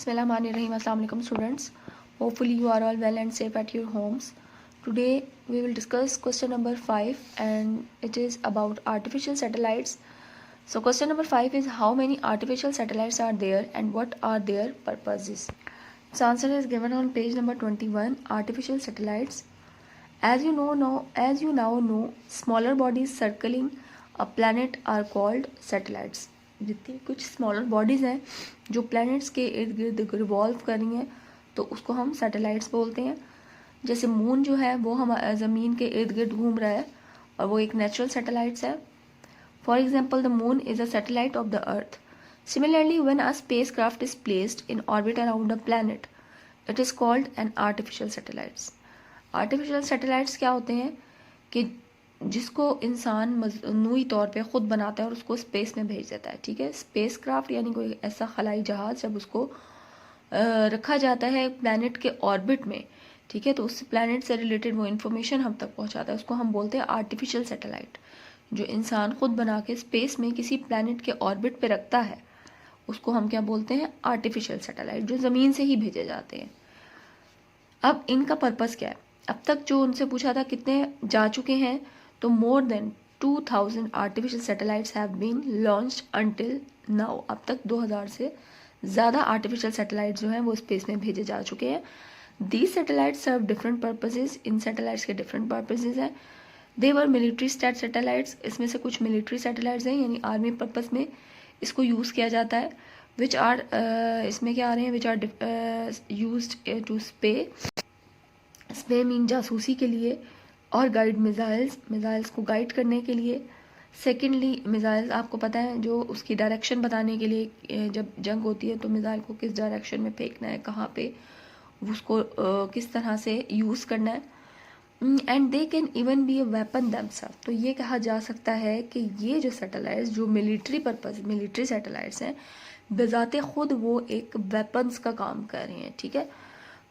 Bismillahirrahmanirrahim. Assalamu alaikum students. Hopefully you are all well and safe at your homes. Today we will discuss question number 5 and it is about artificial satellites. So question number 5 is how many artificial satellites are there and what are their purposes. So answer is given on page number 21, artificial satellites. As you now know, smaller bodies circling a planet are called satellites. जितनी कुछ smaller bodies हैं जो planets के इर्द गिर्द revolve कर रही हैं तो उसको हम सैटेलाइट्स बोलते हैं. जैसे मून जो है वो हम ज़मीन के इर्द गिर्द घूम रहा है और वो एक नेचुरल सैटेलाइट्स है. For example the moon is a satellite of the earth. Similarly when a spacecraft is placed in orbit around a planet it is called an artificial satellites. Artificial satellites क्या होते हैं कि जिसको इंसान मजनूई तौर पे ख़ुद बनाता है और उसको स्पेस में भेज देता है. ठीक है, स्पेस क्राफ्ट यानी कोई ऐसा खलाई जहाज़ जब उसको रखा जाता है प्लैनेट के ऑर्बिट में, ठीक है, तो उस प्लैनेट से रिलेटेड वो इन्फॉर्मेशन हम तक पहुंचाता है. उसको हम बोलते हैं आर्टिफिशियल सैटेलाइट. जो इंसान खुद बना के स्पेस में किसी प्लैनेट के ऑर्बिट पे रखता है उसको हम क्या बोलते हैं, आर्टिफिशियल सैटेलाइट, जो ज़मीन से ही भेजे जाते हैं. अब इनका पर्पज़ क्या है? अब तक जो उनसे पूछा था कितने जा चुके हैं, तो more than 2000 artificial satellites have been launched until now. अब तक 2000 से ज़्यादा आर्टिफिशियल सैटेलाइट्स जो हैं वो स्पेस में भेजे जा चुके हैं. These satellites serve different purposes. इन सैटेलाइट्स के डिफरेंट पर्पसेस हैं. They were military stat satellites. इसमें से कुछ मिलिट्री सैटेलाइट्स हैं यानी आर्मी पर्पस में इसको यूज़ किया जाता है. विच आर इसमें क्या आ रहे हैं, which are used to spy mean जासूसी के लिए, और गाइड मिज़ाइल्स को गाइड करने के लिए. सेकेंडली मिज़ाइल्स आपको पता है जो उसकी डायरेक्शन बताने के लिए, जब जंग होती है तो मिज़ाइल को किस डायरेक्शन में फेंकना है, कहाँ पे उसको किस तरह से यूज़ करना है. And they can even be a weapon themself. तो ये कहा जा सकता है कि ये जो सैटेलाइट्स जो मिलिट्री सैटेलाइट्स हैं बजाते खुद वो एक वेपन्स का काम कर रहे हैं. ठीक है.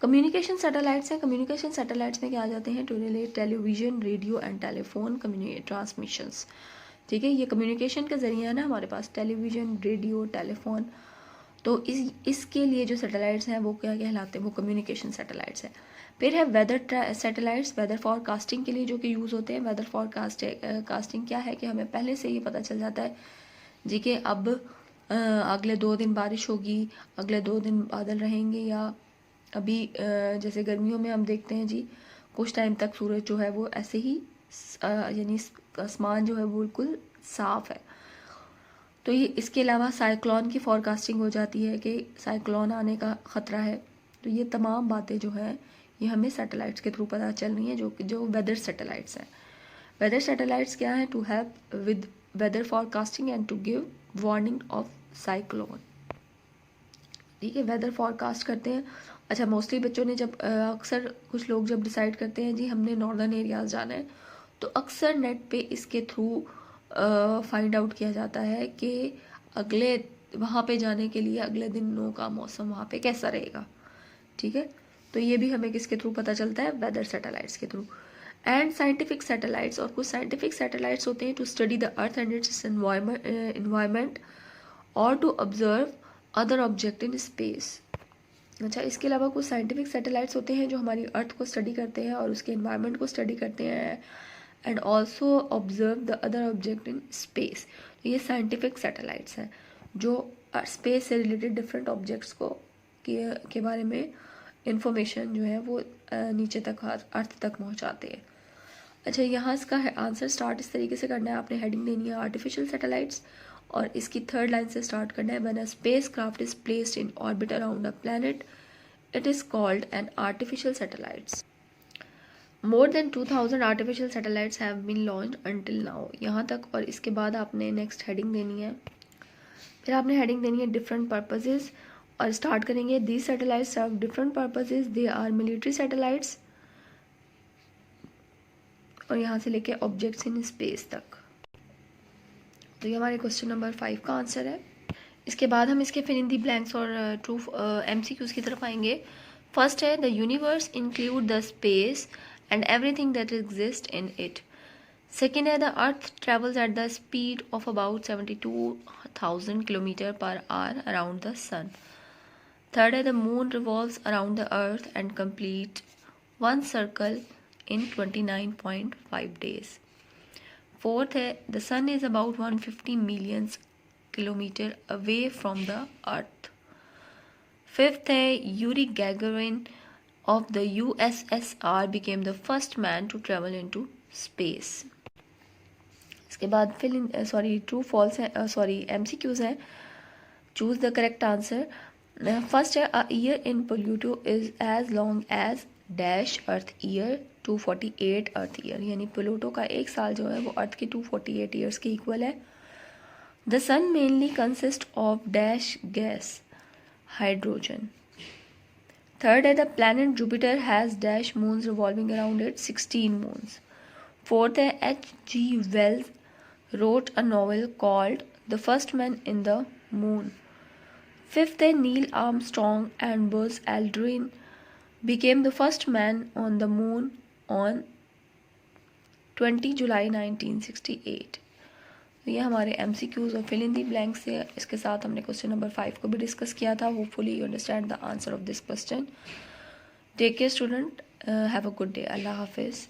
कम्युनिकेशन सैटेलाइट्स हैं. कम्युनिकेशन सैटेलाइट्स में क्या आ जाते हैं, to relate television, radio and telephone transmissions. ठीक है, ये कम्युनिकेशन का जरिया है ना हमारे पास, टेलीविजन, रेडियो, टेलीफोन. तो इसके लिए जो सैटेलाइट्स हैं वो क्या कहलाते हैं, वो कम्युनिकेशन सैटेलाइट्स हैं. फिर है वेदर सैटेलाइट्स, वेदर फॉरकास्टिंग के लिए जो कि यूज़ होते हैं. वेदर फॉरकास्टिंग क्या है कि हमें पहले से ही पता चल जाता है जी कि अब अगले 2 दिन बारिश होगी, अगले 2 दिन बादल रहेंगे, या अभी जैसे गर्मियों में हम देखते हैं जी कुछ टाइम तक सूरज जो है वो ऐसे ही यानी आसमान जो है वो बिल्कुल साफ है. तो ये इसके अलावा साइक्लोन की फॉरकास्टिंग हो जाती है कि साइक्लोन आने का ख़तरा है. तो ये तमाम बातें जो हैं ये हमें सैटेलाइट्स के थ्रू पता चल रही हैं जो वेदर सैटेलाइट्स हैं. वेदर सैटेलाइट्स क्या हैं, to help with weather forecasting and to give warning of cyclone. ठीक है, वेदर फॉरकास्ट करते हैं. अच्छा, मोस्टली बच्चों ने जब अक्सर कुछ लोग जब डिसाइड करते हैं जी हमने नॉर्दर्न एरियाज़ जाना है तो अक्सर नेट पे इसके थ्रू फाइंड आउट किया जाता है कि अगले वहाँ पे जाने के लिए अगले दिनों का मौसम वहाँ पे कैसा रहेगा. ठीक है, तो ये भी हमें किसके थ्रू पता चलता है, वेदर सैटेलाइट्स के थ्रू. एंड साइंटिफिक सैटेलाइट्स, और कुछ साइंटिफिक सैटेलाइट्स होते हैं to study the earth and its environment और to observe other object in space. अच्छा, इसके अलावा कुछ साइंटिफिक सैटेलाइट्स होते हैं जो हमारी अर्थ को स्टडी करते हैं और उसके एनवायरनमेंट को स्टडी करते हैं and also observe the other object in space. तो ये साइंटिफिक सैटेलाइट्स हैं जो स्पेस से रिलेटेड डिफरेंट ऑब्जेक्ट्स को के बारे में इंफॉर्मेशन जो है वो नीचे तक अर्थ तक पहुंचाते हैं. अच्छा, यहाँ इसका आंसर स्टार्ट इस तरीके से करना है. आपने हेडिंग देनी है आर्टिफिशियल सैटेलाइट्स और इसकी थर्ड लाइन से स्टार्ट करना है. When a spacecraft is placed in orbit around a planet it is called an artificial satellites. More than 2000 artificial satellites have been launched until now. यहाँ तक, और इसके बाद आपने नेक्स्ट हेडिंग देनी है. फिर आपने हेडिंग देनी है डिफरेंट पर्पसेस और स्टार्ट करेंगे. These satellites serve different purposes. They are military satellites और यहाँ से लेके ऑब्जेक्ट्स इन स्पेस तक. तो ये हमारे क्वेश्चन नंबर 5 का आंसर है. इसके बाद हम इसके फिल इन दी ब्लैंक्स और ट्रू MCQs की तरफ आएंगे. फर्स्ट है the universe include the space and everything that exist in it. Second है the earth travels at the speed of about 72,000 kilometre per hour around the sun. Third है the moon revolves around the earth and complete one circle in 29.5 days. Fourth है the sun is about 150 million kilometer away from the earth. Fifth है Yuri Gagarin of the USSR became the first man to travel into space. इसके बाद true false है MCQs है. Choose the correct answer. First है a year in Pluto is as long as dash earth year 248 earth year, यानी Pluto का एक साल जो है वो अर्थ के 248 ईयर्स के इक्वल है. The sun mainly consist of dash gas hydrogen. Third है the planet Jupiter has dash moons revolving around it 16 moons. Fourth है H.G. Wells wrote a novel called The First Man in the Moon. Fifth है Neil Armstrong and Buzz Aldrin became the first man on the moon on 20 July 1968. तो ये हमारे MCQs और fill in the blank से. इसके साथ हमने question number 5 को भी डिस्कस किया था. Hopefully you understand the answer of this question. Take care student, have a good day. अल्लाह हाफिज़.